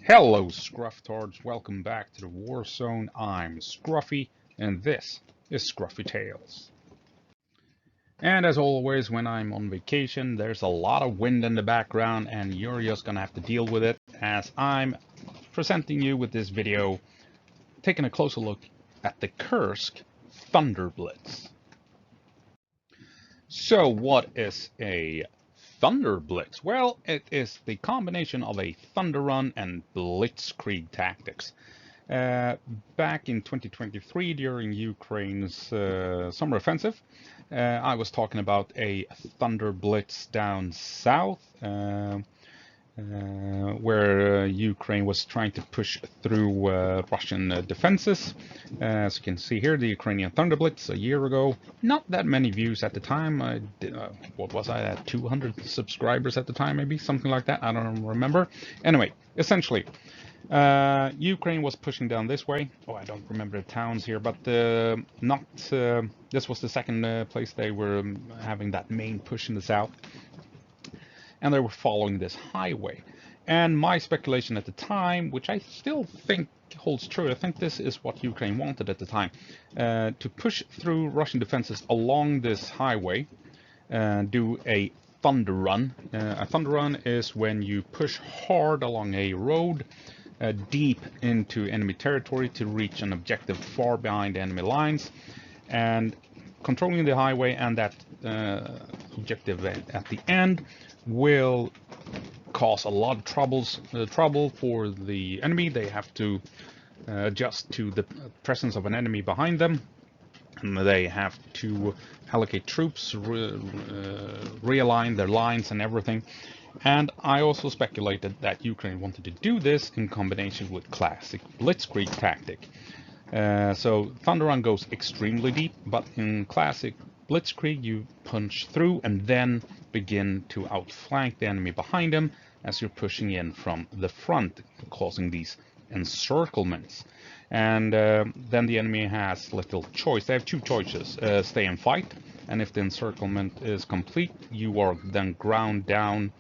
Hello, Scrufftards. Welcome back to the War Zone. I'm Scruffy, and this is Scruffy Tales. And as always, when I'm on vacation, there's a lot of wind in the background, and you're just gonna have to deal with it as I'm presenting you with this video, taking a closer look at the KURSK Thunder-Blitz. So, what is a Thunder-Blitz? Well, it is the combination of a Thunder Run and Blitzkrieg tactics. Back in 2023, during Ukraine's summer offensive, I was talking about a Thunder Blitz down south, where Ukraine was trying to push through Russian defenses. As you can see here, the Ukrainian Thunder Blitz a year ago. Not that many views at the time. I did, what was I at? 200 subscribers at the time, maybe something like that. I don't remember. Anyway, essentially, Ukraine was pushing down this way. Oh, I don't remember the towns here, but this was the second place they were having that main push in the south. And they were following this highway. And my speculation at the time, which I still think holds true, I think this is what Ukraine wanted at the time, to push through Russian defenses along this highway, do a thunder run. A thunder run is when you push hard along a road, deep into enemy territory to reach an objective far behind enemy lines, and controlling the highway and that objective at the end will cause a lot of trouble for the enemy. They have to adjust to the presence of an enemy behind them, and they have to allocate troops, realign their lines and everything. And I also speculated that Ukraine wanted to do this in combination with classic Blitzkrieg tactic. So Thunder Run goes extremely deep, but in classic Blitzkrieg you punch through and then begin to outflank the enemy behind them as you're pushing in from the front, causing these encirclements. And then the enemy has little choice. They have two choices: stay and fight, and if the encirclement is complete, you are then ground down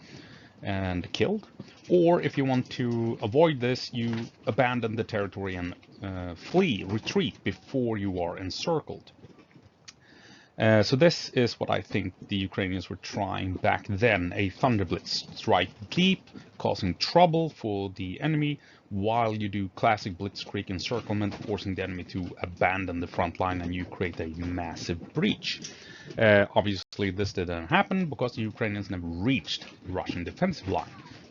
and killed. Or if you want to avoid this, you abandon the territory and retreat before you are encircled. So this is what I think the Ukrainians were trying back then: a Thunder Blitz, strike deep, causing trouble for the enemy, while you do classic Blitzkrieg encirclement, forcing the enemy to abandon the front line, and you create a massive breach. Obviously this didn't happen because the Ukrainians never reached the Russian defensive line.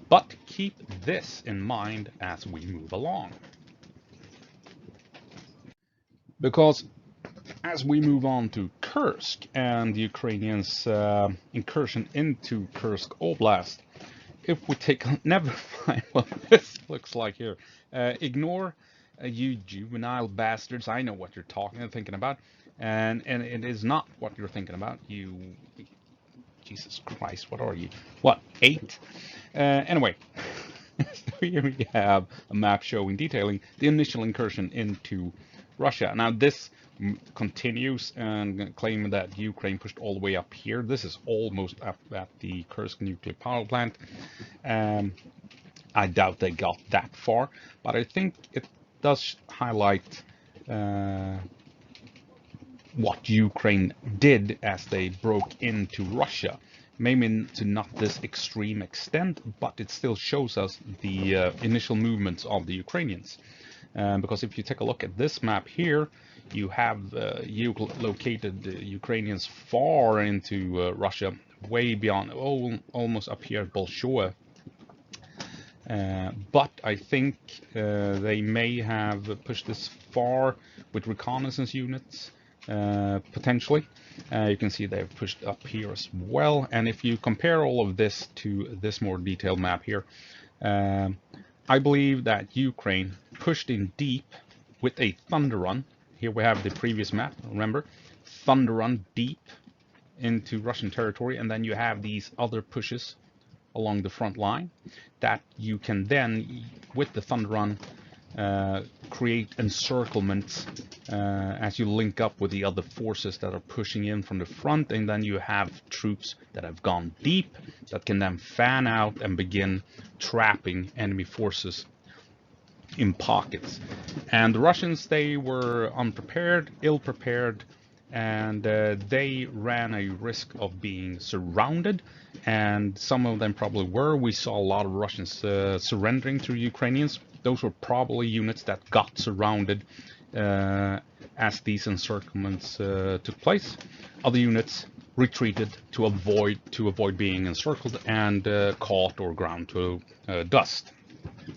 But keep this in mind as we move along, because as we move on to Kursk and the Ukrainians' incursion into Kursk Oblast, if we take never mind what this looks like here. Ignore you juvenile bastards. I know what you're thinking about, and it is not what you're thinking about. You, Jesus Christ, what are you? What, 8? Anyway, so here we have a map showing detailing the initial incursion into Russia. Now this continues and claiming that Ukraine pushed all the way up here. This is almost up at the Kursk nuclear power plant. I doubt they got that far, but I think it does highlight what Ukraine did as they broke into Russia. Maybe to not this extreme extent, but it still shows us the initial movements of the Ukrainians. Because if you take a look at this map here, you have geolocated Ukrainians far into Russia, way beyond, almost up here at Bolshoi. But I think they may have pushed this far with reconnaissance units, potentially. You can see they've pushed up here as well. And if you compare all of this to this more detailed map here, I believe that Ukraine pushed in deep with a Thunder Run. Here we have the previous map, remember? Thunder Run deep into Russian territory, and then you have these other pushes along the front line that you can then, with the Thunder Run, create encirclements as you link up with the other forces that are pushing in from the front, and then you have troops that have gone deep that can then fan out and begin trapping enemy forces in pockets. And the Russians, they were unprepared, ill-prepared, and they ran a risk of being surrounded, and some of them probably were. We saw a lot of Russians surrendering to Ukrainians. Those were probably units that got surrounded as these encirclements took place. Other units retreated to avoid being encircled and caught or ground to dust.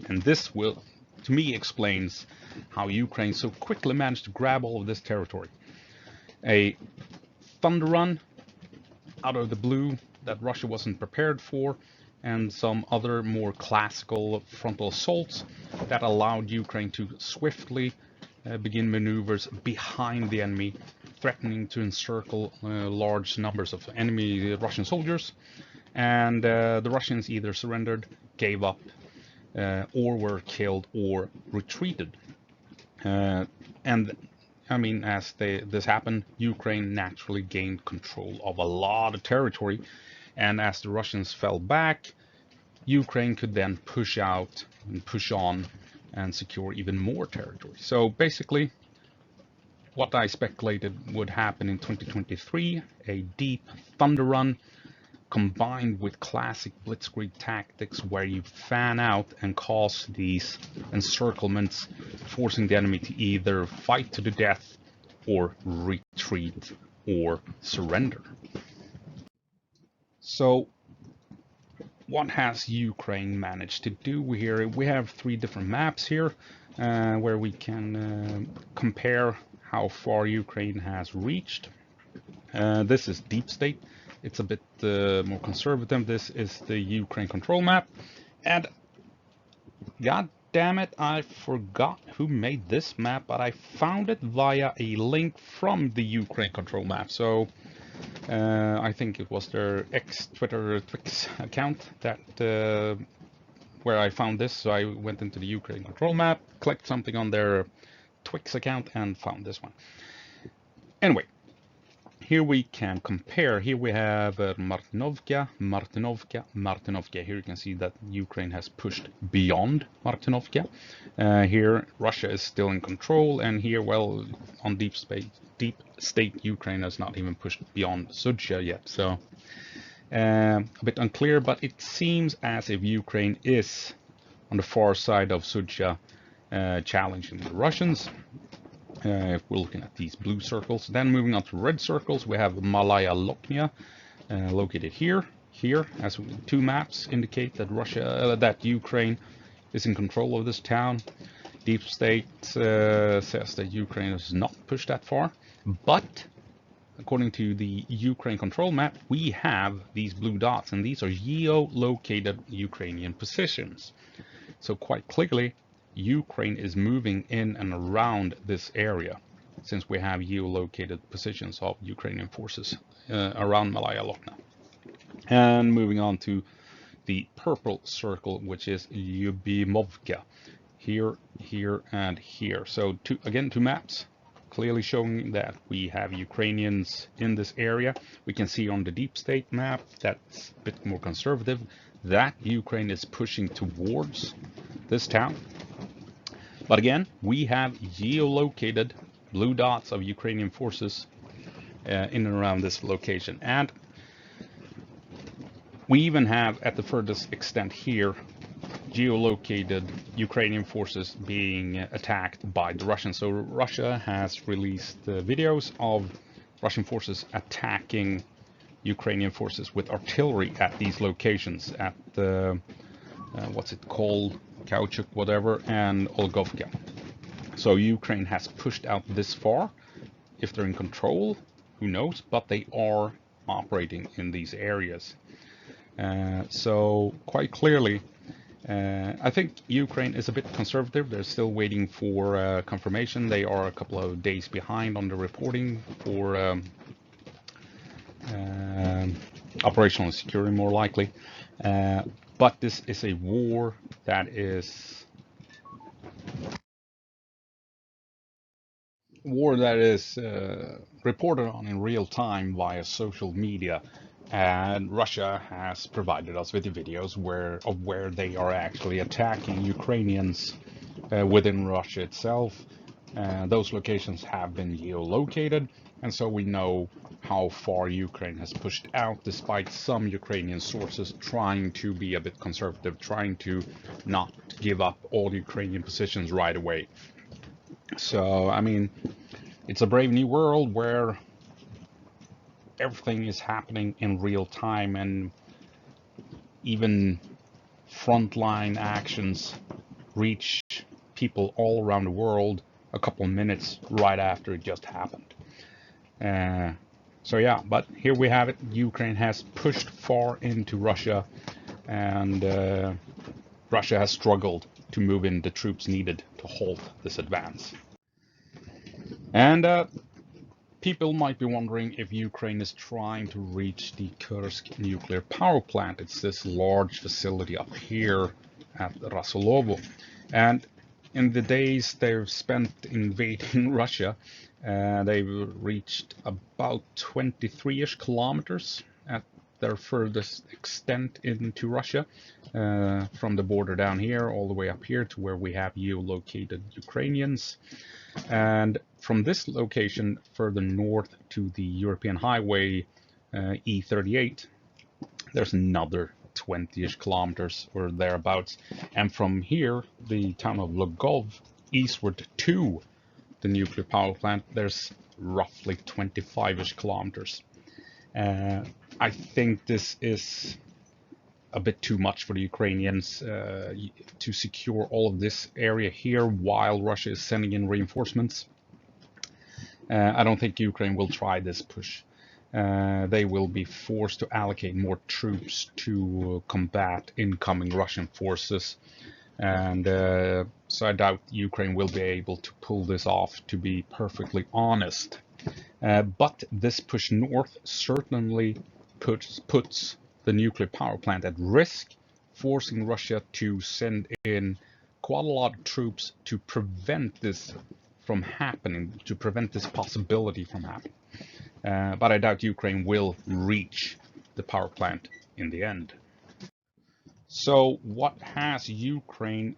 And this will, to me, explains how Ukraine so quickly managed to grab all of this territory. A thunder run out of the blue that Russia wasn't prepared for, and some other more classical frontal assaults that allowed Ukraine to swiftly begin maneuvers behind the enemy, threatening to encircle large numbers of enemy Russian soldiers. And the Russians either surrendered, gave up, or were killed or retreated. And I mean, as this happened, Ukraine naturally gained control of a lot of territory, and as the Russians fell back, Ukraine could then push out and push on and secure even more territory. So basically, what I speculated would happen in 2023, a deep thunder run combined with classic blitzkrieg tactics where you fan out and cause these encirclements, forcing the enemy to either fight to the death or retreat or surrender. So what has Ukraine managed to do here? We have 3 different maps here where we can compare how far Ukraine has reached. This is deep state. It's a bit more conservative. This is the Ukraine control map. And god damn it, I forgot who made this map, but I found it via a link from the Ukraine control map. So I think it was their Twitter Twix account that where I found this. So I went into the Ukraine control map, clicked something on their Twix account and found this one. Anyway, here we can compare. Here we have Martinovka. Here you can see that Ukraine has pushed beyond Martinovka. Here Russia is still in control, and here, well, on deep state, Ukraine has not even pushed beyond Sudzha yet. So a bit unclear, but it seems as if Ukraine is on the far side of Sudzha, challenging the Russians. If we're looking at these blue circles, then moving on to red circles, we have Malaya Loknia, located here. Here, as 2 maps indicate that that Ukraine is in control of this town. Deep State says that Ukraine has not pushed that far, but according to the Ukraine control map, we have these blue dots, and these are geolocated Ukrainian positions. So quite clearly, Ukraine is moving in and around this area, since we have geolocated positions of Ukrainian forces around Malaya Lokna. And moving on to the purple circle, which is Lyubimovka, here, here, and here. So again, 2 maps clearly showing that we have Ukrainians in this area. We can see on the deep state map that's a bit more conservative that Ukraine is pushing towards this town. But again, we have geolocated blue dots of Ukrainian forces in and around this location. And we even have, at the furthest extent here, geolocated Ukrainian forces being attacked by the Russians. So Russia has released videos of Russian forces attacking Ukrainian forces with artillery at these locations, at the, what's it called? Kauchuk, whatever, and Olgovka. So Ukraine has pushed out this far. If they're in control, who knows, but they are operating in these areas. So quite clearly, I think Ukraine is a bit conservative. They're still waiting for confirmation. They are a couple of days behind on the reporting for operational security, more likely. But this is a war that is reported on in real time via social media, and Russia has provided us with the videos of where they are actually attacking Ukrainians within Russia itself. Those locations have been geolocated, and so we know how far Ukraine has pushed out, despite some Ukrainian sources trying to be a bit conservative, trying to not give up all Ukrainian positions right away. So, I mean, it's a brave new world where everything is happening in real time, and even frontline actions reach people all around the world a couple minutes right after it just happened. So yeah, but here we have it. Ukraine has pushed far into Russia, and Russia has struggled to move in the troops needed to halt this advance. And people might be wondering if Ukraine is trying to reach the Kursk nuclear power plant. It's this large facility up here at Rasolovo. And in the days they've spent invading Russia, they've reached about 23-ish kilometers at their furthest extent into Russia, from the border down here all the way up here to where we have geolocated Ukrainians. And from this location further north to the European highway E38, there's another 20-ish kilometers or thereabouts. And from here, the town of Logov, eastward to the nuclear power plant, there's roughly 25-ish kilometers. I think this is a bit too much for the Ukrainians to secure all of this area here while Russia is sending in reinforcements. I don't think Ukraine will try this push. They will be forced to allocate more troops to combat incoming Russian forces. And so I doubt Ukraine will be able to pull this off, to be perfectly honest. But this push north certainly puts the nuclear power plant at risk, forcing Russia to send in quite a lot of troops to prevent this from happening, to prevent this possibility from happening. But I doubt Ukraine will reach the power plant in the end. So what has Ukraine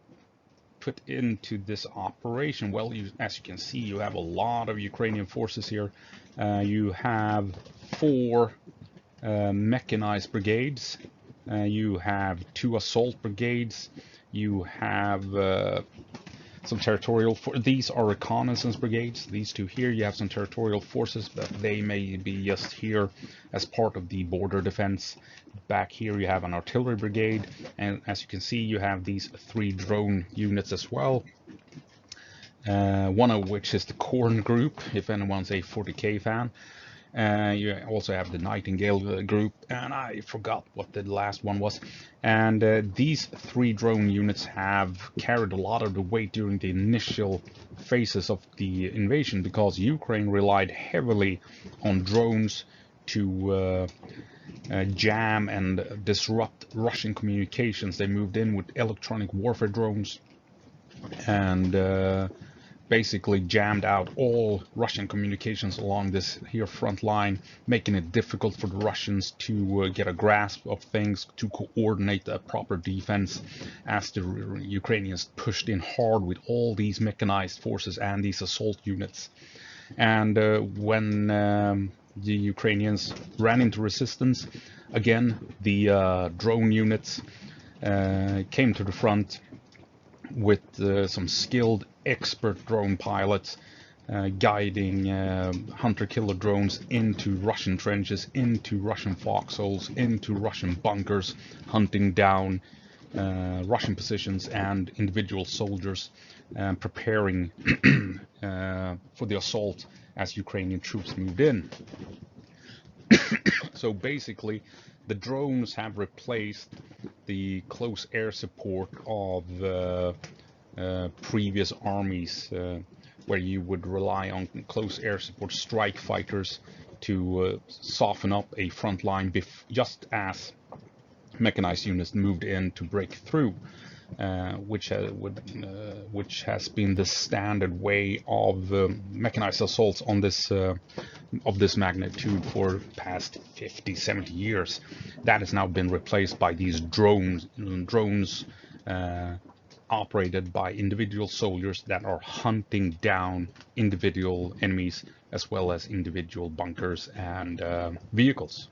put into this operation? Well, as you can see, you have a lot of Ukrainian forces here. You have 4 mechanized brigades. You have 2 assault brigades. You have some territorial. These are reconnaissance brigades. These 2 here, you have some territorial forces, but they may be just here as part of the border defense. Back here, you have an artillery brigade, and as you can see, you have these 3 drone units as well. One of which is the Korn group, if anyone's a 40K fan. You also have the Nightingale group, and I forgot what the last one was. And these 3 drone units have carried a lot of the weight during the initial phases of the invasion, because Ukraine relied heavily on drones to jam and disrupt Russian communications. They moved in with electronic warfare drones and basically jammed out all Russian communications along this here front line, making it difficult for the Russians to get a grasp of things, to coordinate a proper defense, as the Ukrainians pushed in hard with all these mechanized forces and these assault units. And when the Ukrainians ran into resistance, again, the drone units came to the front with some skilled expert drone pilots guiding hunter-killer drones into Russian trenches, into Russian foxholes, into Russian bunkers, hunting down Russian positions and individual soldiers, preparing for the assault as Ukrainian troops moved in. So basically, the drones have replaced the close air support of previous armies, where you would rely on close air support strike fighters to soften up a front line just as mechanized units moved in to break through, which has been the standard way of mechanized assaults on this of this magnitude for past 50-70 years. That has now been replaced by these drones operated by individual soldiers that are hunting down individual enemies as well as individual bunkers and vehicles.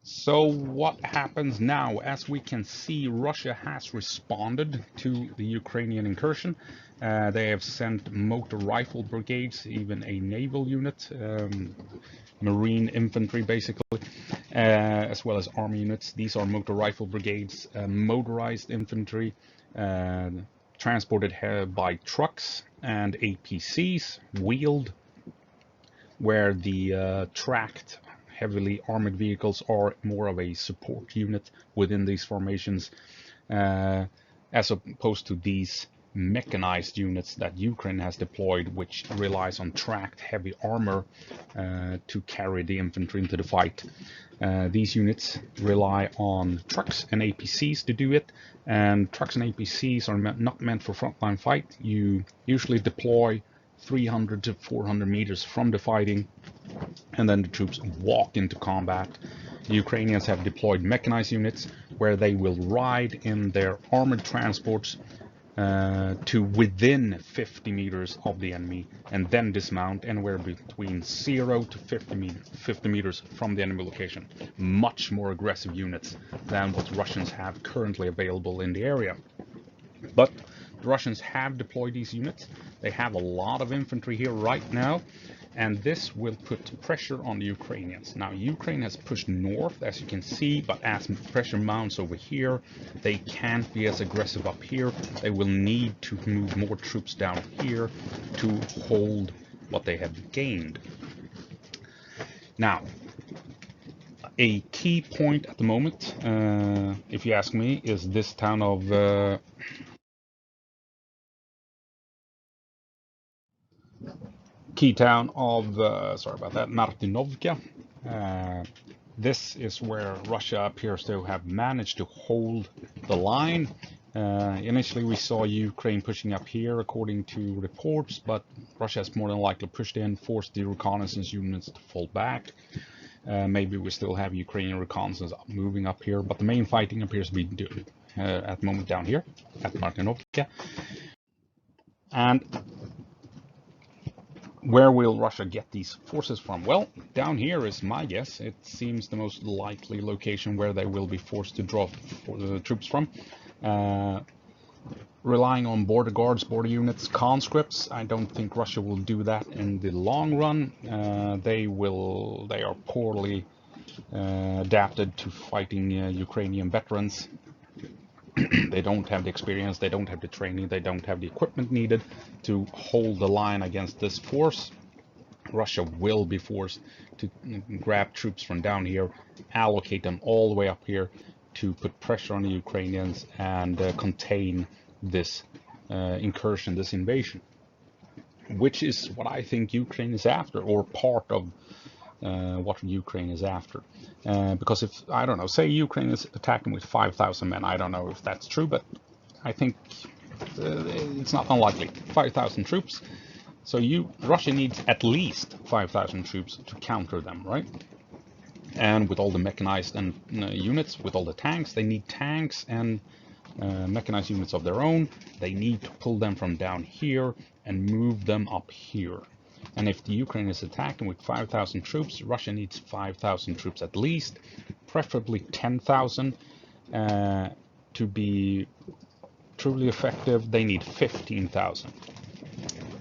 So what happens now? As we can see, Russia has responded to the Ukrainian incursion. They have sent motor rifle brigades, even a naval unit, marine infantry basically, as well as army units. These are motor rifle brigades, motorized infantry, transported by trucks and APCs, wheeled, where the tracked heavily armored vehicles are more of a support unit within these formations, as opposed to these mechanized units that Ukraine has deployed, which relies on tracked heavy armor to carry the infantry into the fight. These units rely on trucks and APCs to do it, and trucks and APCs are not meant for frontline fight. You usually deploy 300 to 400 meters from the fighting, and then the troops walk into combat. The Ukrainians have deployed mechanized units where they will ride in their armored transports to within 50 meters of the enemy and then dismount anywhere between 0 to 50 meters from the enemy location. Much more aggressive units than what Russians have currently available in the area. But the Russians have deployed these units. They have a lot of infantry here right now, and this will put pressure on the Ukrainians. Now, Ukraine has pushed north, as you can see, but as pressure mounts over here, they can't be as aggressive up here. They will need to move more troops down here to hold what they have gained. Now, a key point at the moment, if you ask me, is this town of sorry about that, Martinovka. This is where Russia appears to have managed to hold the line. Initially we saw Ukraine pushing up here according to reports, but Russia has more than likely pushed in, forced the reconnaissance units to fall back. Maybe we still have Ukrainian reconnaissance moving up here, but the main fighting appears to be at the moment down here at Martinovka. And where will Russia get these forces from? Well, down here is my guess. It seems the most likely location where they will be forced to draw the troops from. Relying on border guards, border units, conscripts, I don't think Russia will do that in the long run. They are poorly adapted to fighting Ukrainian veterans. They don't have the experience, they don't have the training, they don't have the equipment needed to hold the line against this force. Russia will be forced to grab troops from down here, allocate them all the way up here to put pressure on the Ukrainians and contain this incursion, this invasion, which is what I think Ukraine is after, or part of what Ukraine is after. Because if, I don't know, say Ukraine is attacking with 5,000 men, I don't know if that's true, but I think it's not unlikely. 5,000 troops. So Russia needs at least 5,000 troops to counter them, right? And with all the mechanized and units, with all the tanks, they need tanks and mechanized units of their own. They need to pull them from down here and move them up here. And if the Ukraine is attacking with 5,000 troops, Russia needs 5,000 troops at least, preferably 10,000. To be truly effective, they need 15,000.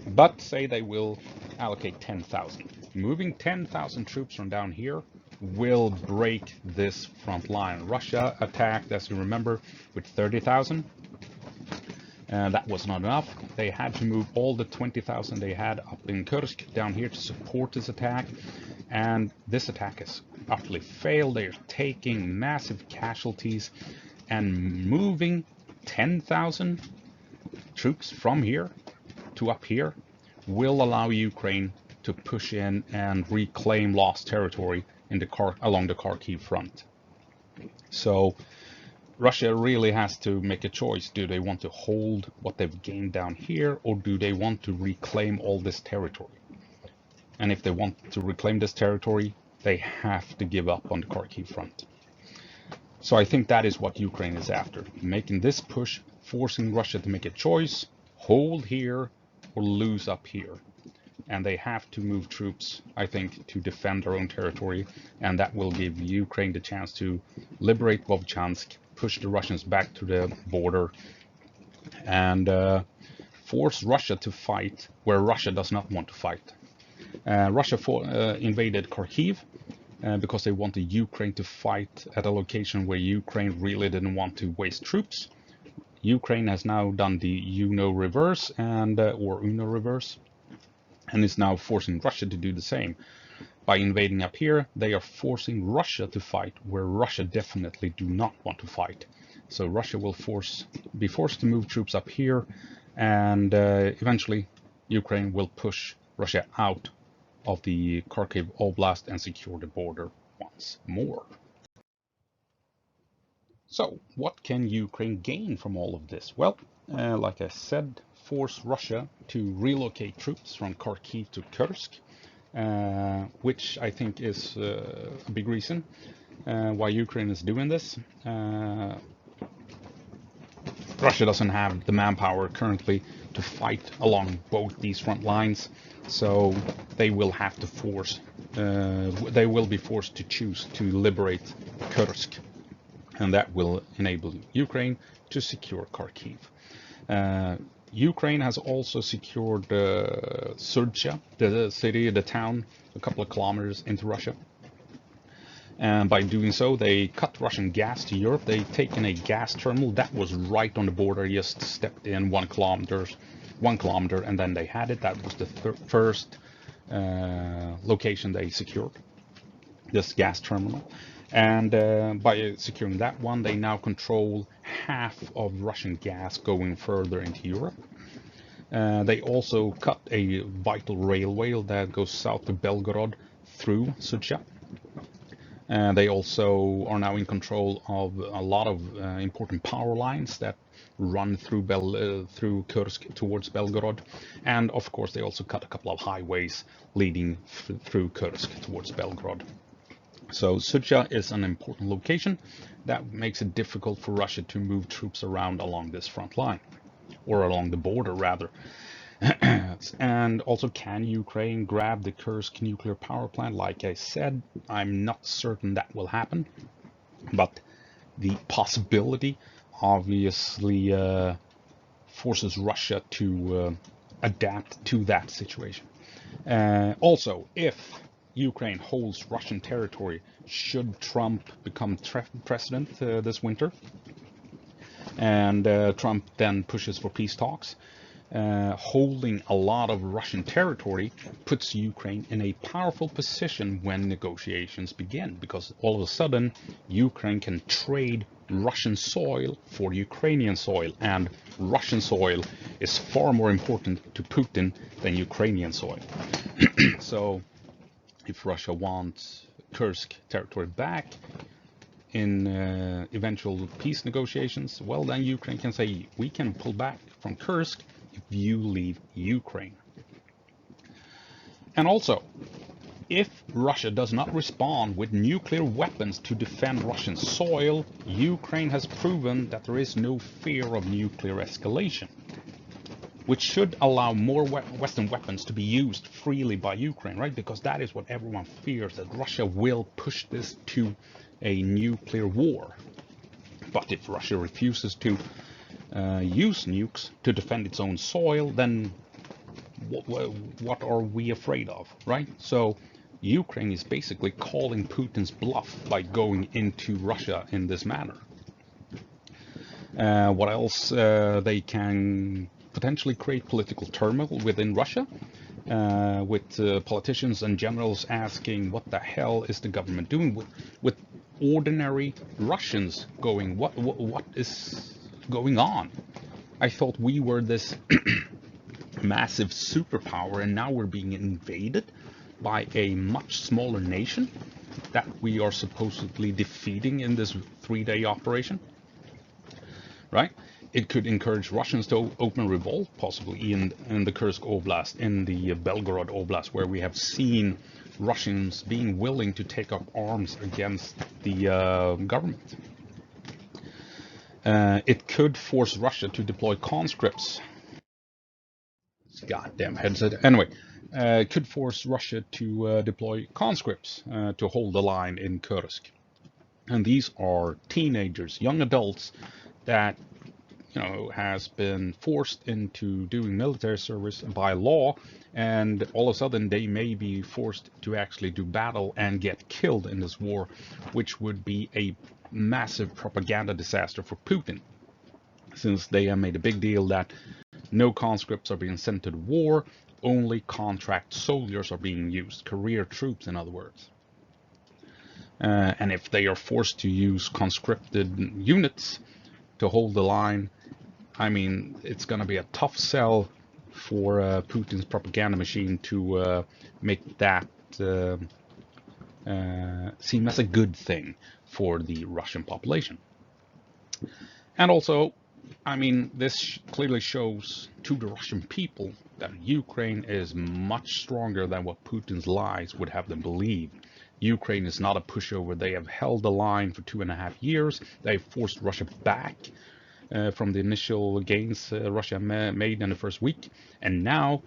But say they will allocate 10,000. Moving 10,000 troops from down here will break this front line. Russia attacked, as you remember, with 30,000. That was not enough. They had to move all the 20,000 they had up in KURSK down here to support this attack. And this attack has utterly failed. They are taking massive casualties, and moving 10,000 troops from here to up here will allow Ukraine to push in and reclaim lost territory in along the Kharkiv front. So Russia really has to make a choice. Do they want to hold what they've gained down here, or do they want to reclaim all this territory? And if they want to reclaim this territory, they have to give up on the Kharkiv front. So I think that is what Ukraine is after, making this push, forcing Russia to make a choice, hold here or lose up here. And they have to move troops, I think, to defend their own territory, and that will give Ukraine the chance to liberate Vovchansk, push the Russians back to the border, and force Russia to fight where Russia does not want to fight. Russia invaded Kharkiv because they wanted Ukraine to fight at a location where Ukraine really didn't want to waste troops. Ukraine has now done the UNO reverse or UNO reverse, and is now forcing Russia to do the same. By invading up here, they are forcing Russia to fight where Russia definitely do not want to fight. So Russia will be forced to move troops up here, and eventually Ukraine will push Russia out of the Kharkiv Oblast and secure the border once more. So what can Ukraine gain from all of this? Well, like I said, force Russia to relocate troops from Kharkiv to Kursk, which I think is a big reason why Ukraine is doing this. Russia doesn't have the manpower currently to fight along both these front lines, so they will have to they will be forced to choose to liberate Kursk, and that will enable Ukraine to secure Kharkiv. Ukraine has also secured Sudzha, the city, the town, a couple of kilometers into Russia. And by doing so, they cut Russian gas to Europe. They've taken a gas terminal that was right on the border, just stepped in 1 kilometer, and then they had it. That was the first location they secured, this gas terminal. And by securing that one, they now control half of Russian gas going further into Europe. They also cut a vital railway that goes south to Belgorod through Sudzha. They also are now in control of a lot of important power lines that run through Kursk towards Belgorod. And of course, they also cut a couple of highways leading through Kursk towards Belgorod. So Sudzha is an important location that makes it difficult for Russia to move troops around along this front line, or along the border rather. And also, can Ukraine grab the Kursk nuclear power plant? Like I said, I'm not certain that will happen, but the possibility obviously forces Russia to adapt to that situation. Also, if Ukraine holds Russian territory, should Trump become president this winter, and Trump then pushes for peace talks, holding a lot of Russian territory puts Ukraine in a powerful position when negotiations begin, because all of a sudden Ukraine can trade Russian soil for Ukrainian soil, and Russian soil is far more important to Putin than Ukrainian soil. So if Russia wants Kursk territory back in eventual peace negotiations, well, then Ukraine can say, we can pull back from Kursk if you leave Ukraine. And also, if Russia does not respond with nuclear weapons to defend Russian soil, Ukraine has proven that there is no fear of nuclear escalation, which should allow more Western weapons to be used freely by Ukraine, right? Because that is what everyone fears, that Russia will push this to a nuclear war. But if Russia refuses to use nukes to defend its own soil, then what are we afraid of, right? So Ukraine is basically calling Putin's bluff by going into Russia in this manner. What else? They can potentially create political turmoil within Russia, with politicians and generals asking, what the hell is the government doing, with ordinary Russians going, what is going on? I thought we were this massive superpower, and now we're being invaded by a much smaller nation that we are supposedly defeating in this 3-day operation, right? It could encourage Russians to open revolt, possibly in the Kursk Oblast, in the Belgorod Oblast, where we have seen Russians being willing to take up arms against the government. It could force Russia to deploy conscripts. Goddamn headset. Anyway, it could force Russia to deploy conscripts to hold the line in Kursk. And these are teenagers, young adults that, you know, has been forced into doing military service by law, and all of a sudden they may be forced to actually do battle and get killed in this war, which would be a massive propaganda disaster for Putin, since they have made a big deal that no conscripts are being sent to the war, only contract soldiers are being used, career troops in other words. And if they are forced to use conscripted units to hold the line, I mean, it's going to be a tough sell for Putin's propaganda machine to make that seem as a good thing for the Russian population. And also, I mean, this clearly shows to the Russian people that Ukraine is much stronger than what Putin's lies would have them believe. Ukraine is not a pushover. They have held the line for 2.5 years. They've forced Russia back from the initial gains Russia made in the first week. And now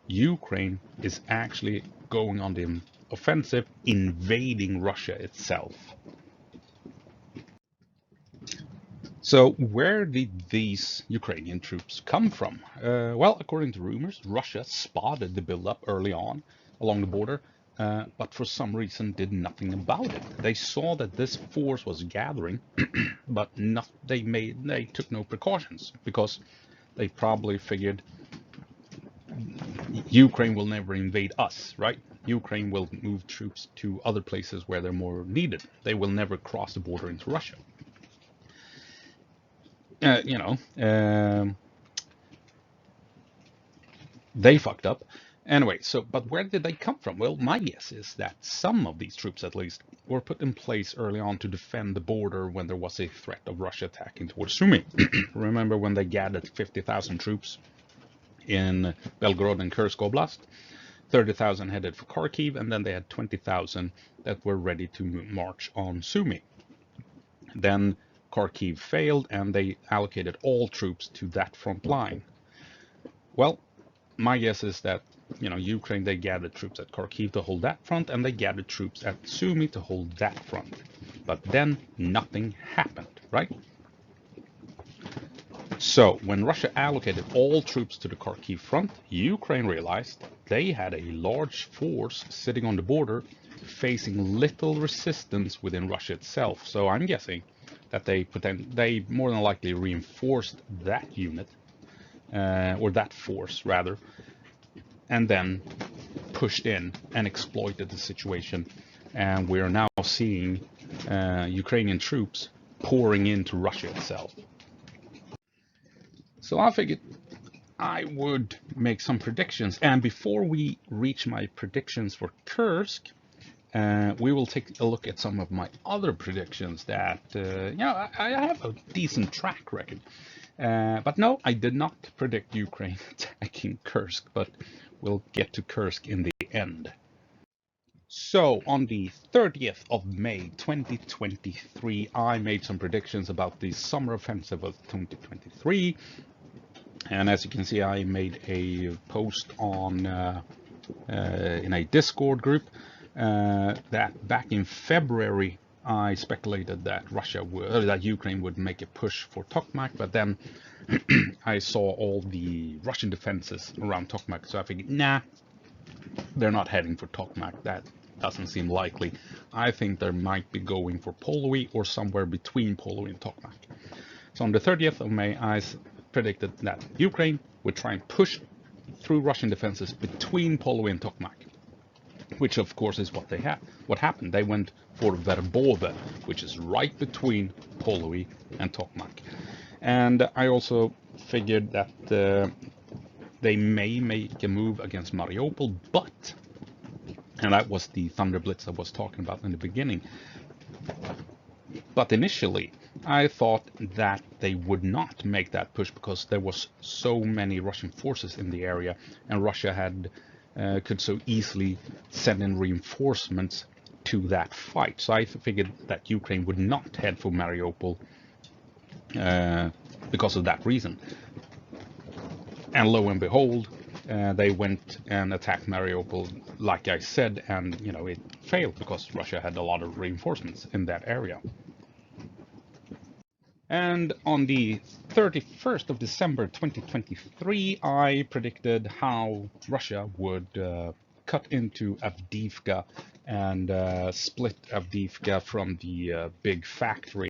Ukraine is actually going on the offensive, invading Russia itself. So where did these Ukrainian troops come from? Well, according to rumors, Russia spotted the buildup early on along the border, but for some reason did nothing about it. They saw that this force was gathering, but they took no precautions, because they probably figured Ukraine will never invade us, right? Ukraine will move troops to other places where they're more needed. They will never cross the border into Russia. They fucked up. Anyway, but where did they come from? Well, my guess is that some of these troops, at least, were put in place early on to defend the border when there was a threat of Russia attacking towards Sumy. Remember when they gathered 50,000 troops in Belgorod and Kursk Oblast? 30,000 headed for Kharkiv, and then they had 20,000 that were ready to march on Sumy. Then Kharkiv failed, and they allocated all troops to that front line. Well, my guess is that, you know, Ukraine, they gathered troops at Kharkiv to hold that front, and they gathered troops at Sumy to hold that front. But then nothing happened, right? So when Russia allocated all troops to the Kharkiv front, Ukraine realized they had a large force sitting on the border facing little resistance within Russia itself. So I'm guessing that they more than likely reinforced that unit, or that force rather, and then pushed in and exploited the situation. And we're now seeing Ukrainian troops pouring into Russia itself. So I figured I would make some predictions. And before we reach my predictions for Kursk, we will take a look at some of my other predictions that, I have a decent track record. But no, I did not predict Ukraine attacking Kursk, but we'll get to Kursk in the end. So on the 30th of May 2023, I made some predictions about the summer offensive of 2023. And as you can see, I made a post on in a Discord group that back in February I speculated that that Ukraine would make a push for Tokmak, but then I saw all the Russian defenses around Tokmak, so I figured, nah, they're not heading for Tokmak. That doesn't seem likely. I think they might be going for Polowy or somewhere between Polowy and Tokmak. So on the 30th of May, I predicted that Ukraine would try and push through Russian defenses between Polowy and Tokmak, which of course is what they had. What happened? They went for Verbove, which is right between Polowy and Tokmak. And I also figured that they may make a move against Mariupol, but, and that was the Thunder-Blitz I was talking about in the beginning, but initially I thought that they would not make that push because there was so many Russian forces in the area, and Russia had could so easily send in reinforcements to that fight. So I figured that Ukraine would not head for Mariupol because of that reason. And lo and behold, they went and attacked Mariupol, like I said, and it failed because Russia had a lot of reinforcements in that area. And on the 31st of December 2023, I predicted how Russia would cut into Avdiivka and split Avdiivka from the big factory.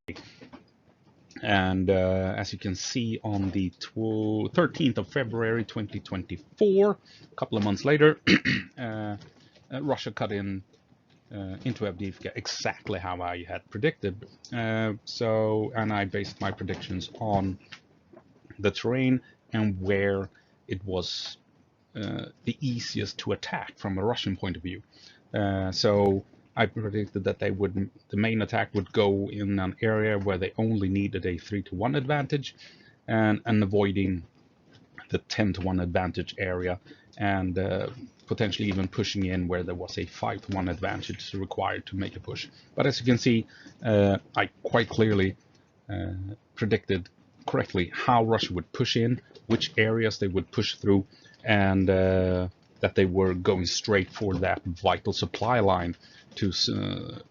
And as you can see, on the 13th of February 2024, a couple of months later, Russia cut into Avdiivka exactly how I had predicted. And I based my predictions on the terrain and where it was the easiest to attack from a Russian point of view. So I predicted that the main attack would go in an area where they only needed a 3-to-1 advantage, and avoiding the 10-to-1 advantage area, and potentially even pushing in where there was a 5-to-1 advantage required to make a push. But as you can see, I quite clearly predicted correctly how Russia would push in, which areas they would push through, and that they were going straight for that vital supply line to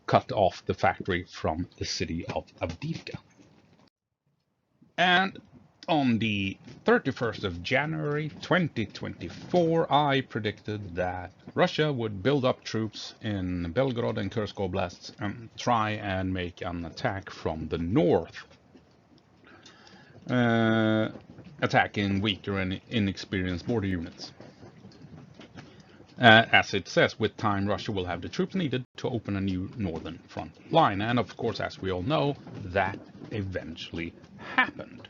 cut off the factory from the city of Avdiivka. And on the 31st of January 2024, I predicted that Russia would build up troops in Belgorod and KURSK oblasts and try and make an attack from the north, attacking weaker and inexperienced border units. As it says, with time Russia will have the troops needed to open a new northern front line. And of course, as we all know, that eventually happened.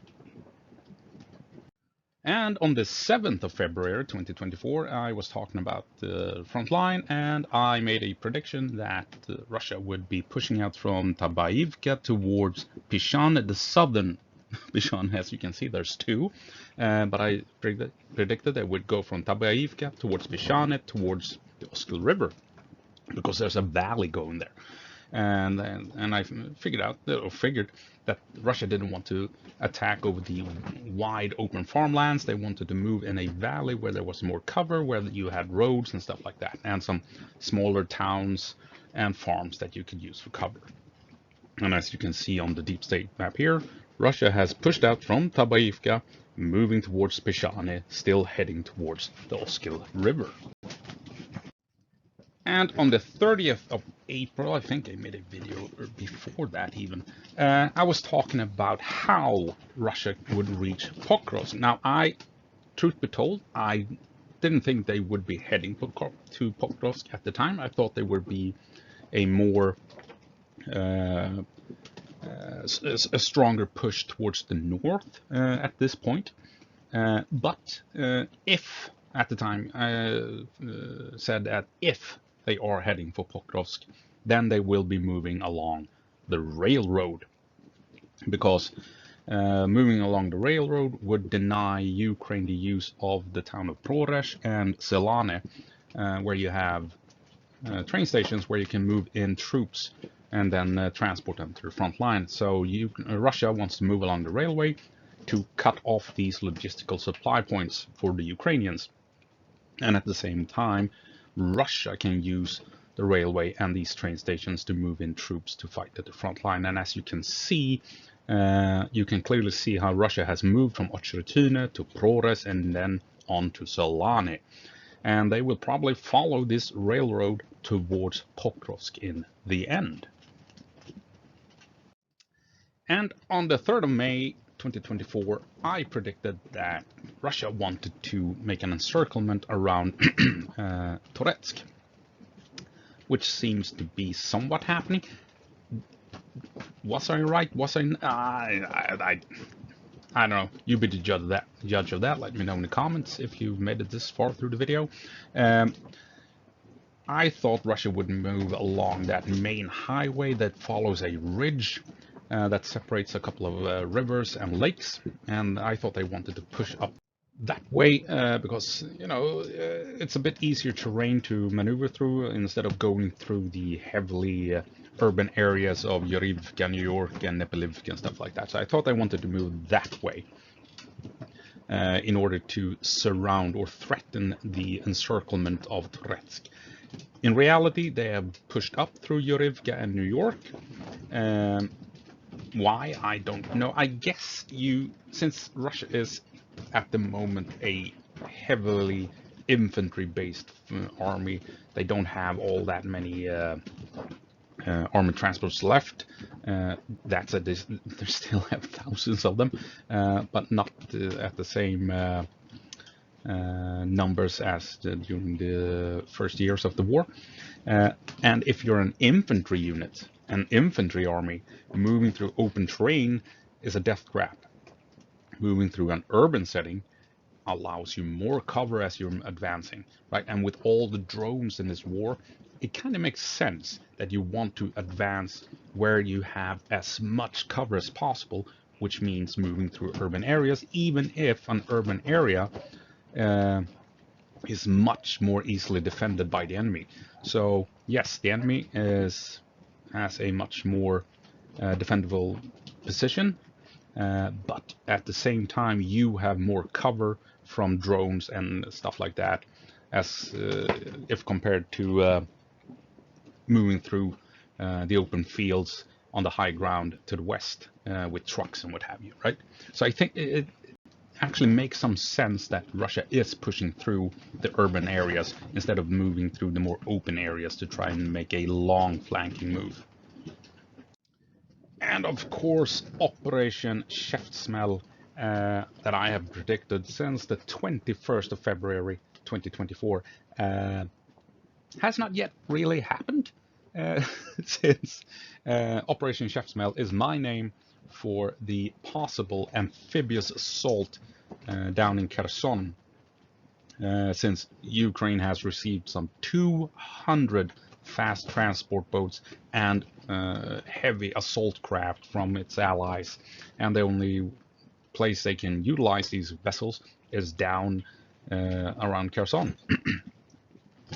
And on the 7th of February 2024, I was talking about the front line, and I made a prediction that Russia would be pushing out from Avdiivka towards Pishan, the southern Pishan. As you can see, there's two, but I predicted they would go from Avdiivka towards Pishan, towards the Oskil River, because there's a valley going there. And I figured that Russia didn't want to attack over the wide open farmlands. They wanted to move in a valley where there was more cover, where you had roads and stuff like that, and some smaller towns and farms that you could use for cover. And as you can see on the deep state map here, Russia has pushed out from Avdiivka, moving towards Pishan, still heading towards the Oskil River. And on the 30th of April, I think I made a video before that even, I was talking about how Russia would reach Pokrovsk. Now, truth be told, I didn't think they would be heading to Pokrovsk at the time. I thought there would be a more a stronger push towards the north at this point. But if, at the time, I said that if they are heading for Pokrovsk, then they will be moving along the railroad, because moving along the railroad would deny Ukraine the use of the town of Toretsk and Zelane, where you have train stations where you can move in troops and then transport them to the front line. So Russia wants to move along the railway to cut off these logistical supply points for the Ukrainians. And at the same time, Russia can use the railway and these train stations to move in troops to fight at the front line. And as you can see, you can clearly see how Russia has moved from Ochrytine to Prores and then on to Zelane. And they will probably follow this railroad towards Pokrovsk in the end. And on the 3rd of May 2024, I predicted that Russia wanted to make an encirclement around Toretsk, which seems to be somewhat happening. Was I right? Was I don't know. You be the judge of that. Let me know in the comments if you've made it this far through the video. I thought Russia would move along that main highway that follows a ridge that separates a couple of rivers and lakes, and I thought they wanted to push up that way because it's a bit easier terrain to maneuver through instead of going through the heavily urban areas of Avdiivka, New York, and Nepelivka and stuff like that. So I thought I wanted to move that way in order to surround or threaten the encirclement of Toretsk. In reality, they have pushed up through Avdiivka and New York. Why? I don't know. I guess since Russia is at the moment a heavily infantry-based army, they don't have all that many armored transports left. They still have thousands of them, but not at the same numbers as during the first years of the war. And if you're an infantry unit, an infantry army, moving through open terrain is a death trap. Moving through an urban setting allows you more cover as you're advancing, right? And with all the drones in this war, it kind of makes sense that you want to advance where you have as much cover as possible, which means moving through urban areas, even if an urban area is much more easily defended by the enemy. So yes, the enemy has a much more defendable position, but at the same time you have more cover from drones and stuff like that, as if compared to moving through the open fields on the high ground to the west with trucks and what have you, right? So I think it actually makes some sense that Russia is pushing through the urban areas instead of moving through the more open areas to try and make a long flanking move. And of course, Operation Käftsmäll that I have predicted since the 21st of February 2024 has not yet really happened, since Operation Käftsmäll is my name for the possible amphibious assault down in Kherson, since Ukraine has received some 200 fast transport boats and heavy assault craft from its allies, and the only place they can utilize these vessels is down around Kherson.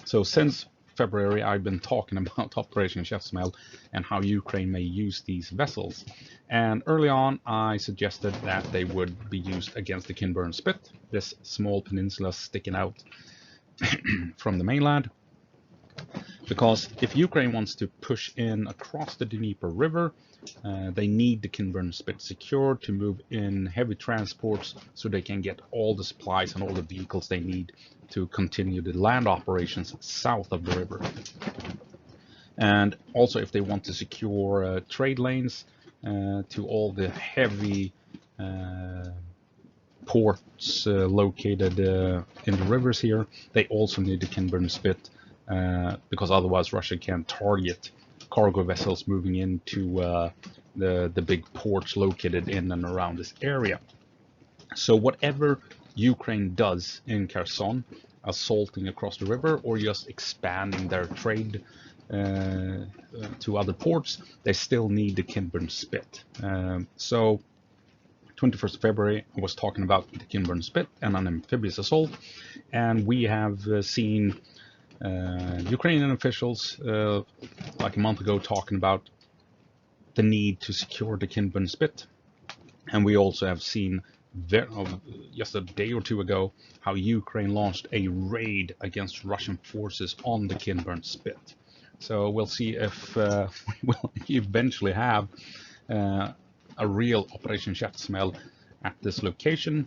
So since February, I've been talking about Operation Käftsmäll and how Ukraine may use these vessels. And early on, I suggested that they would be used against the Kinburn Spit, this small peninsula sticking out from the mainland. Because if Ukraine wants to push in across the Dnieper River, they need the Kinburn Spit secured to move in heavy transports so they can get all the supplies and all the vehicles they need to continue the land operations south of the river. And also if they want to secure trade lanes to all the heavy ports located in the rivers here, they also need the Kinburn Spit, because otherwise Russia can target cargo vessels moving into the big ports located in and around this area. So whatever Ukraine does in Kherson, assaulting across the river or just expanding their trade to other ports, they still need the Kinburn Spit. So 21st of February, I was talking about the Kinburn Spit and an amphibious assault, and we have seen Ukrainian officials like a month ago talking about the need to secure the Kinburn Spit, and we also have seen just a day or two ago how Ukraine launched a raid against Russian forces on the Kinburn Spit. So we'll see if we will eventually have a real Operation Käftsmäll at this location.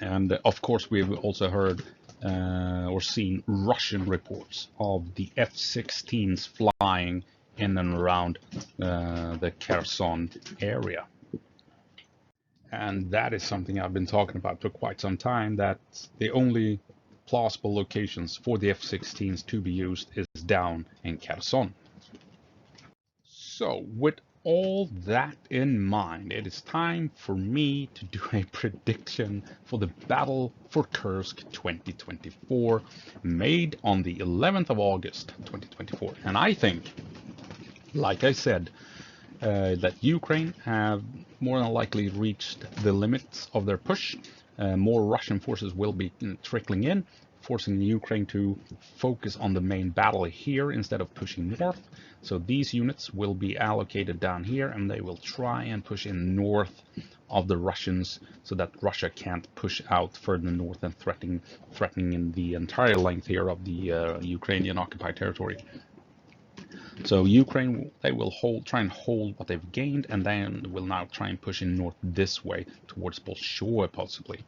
And of course we've also heard or seen Russian reports of the F-16s flying in and around the Kherson area. And that is something I've been talking about for quite some time, that the only plausible locations for the F-16s to be used is down in Kherson. So with all that in mind, it is time for me to do a prediction for the Battle for Kursk 2024, made on the 11th of August 2024. And I think, like I said, that Ukraine have more than likely reached the limits of their push. more Russian forces will be trickling in, forcing Ukraine to focus on the main battle here instead of pushing north. So these units will be allocated down here, and they will try and push in north of the Russians so that Russia can't push out further north and threatening in the entire length here of the Ukrainian occupied territory. So Ukraine, they will try and hold what they've gained, and then will now try and push in north this way towards Bolshoi possibly.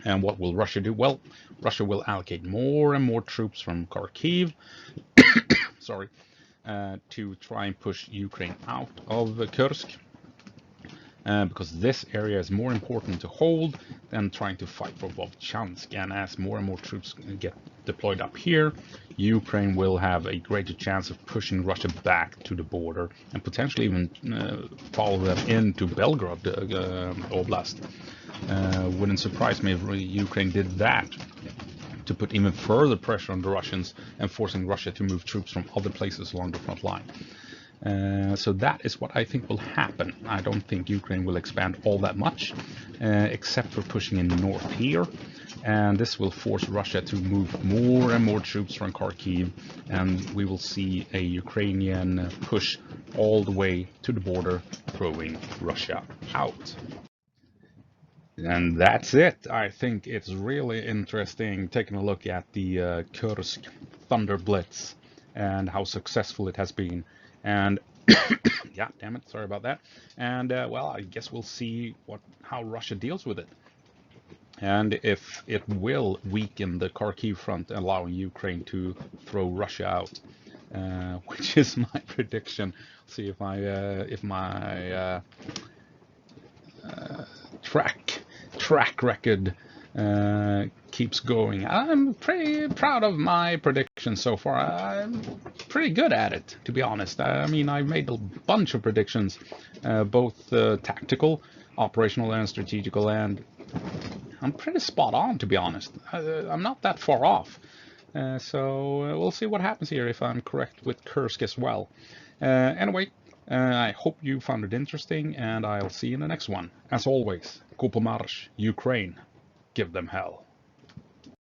And what will Russia do? Well, Russia will allocate more and more troops from Kharkiv, sorry, to try and push Ukraine out of Kursk. Because this area is more important to hold than trying to fight for Volchansk. And as more and more troops get deployed up here, Ukraine will have a greater chance of pushing Russia back to the border and potentially even follow them into Belgorod Oblast. Wouldn't surprise me if Ukraine did that, to put even further pressure on the Russians and forcing Russia to move troops from other places along the front line. So that is what I think will happen. I don't think Ukraine will expand all that much, except for pushing in north here. And this will force Russia to move more and more troops from Kharkiv, and we will see a Ukrainian push all the way to the border, throwing Russia out. And that's it. I think it's really interesting taking a look at the KURSK Thunder-Blitz and how successful it has been. And yeah, damn it, sorry about that. And well, I guess we'll see how Russia deals with it, and if it will weaken the Kharkiv front, allowing Ukraine to throw Russia out, which is my prediction. See if my track record keeps going. I'm pretty proud of my predictions so far. I'm pretty good at it, to be honest. I mean, I've made a bunch of predictions, both tactical, operational, and strategical, and I'm pretty spot on, to be honest. I'm not that far off. So we'll see what happens here if I'm correct with Kursk as well. Anyway, I hope you found it interesting, and I'll see you in the next one. As always, Kupomarash, Ukraine, give them hell.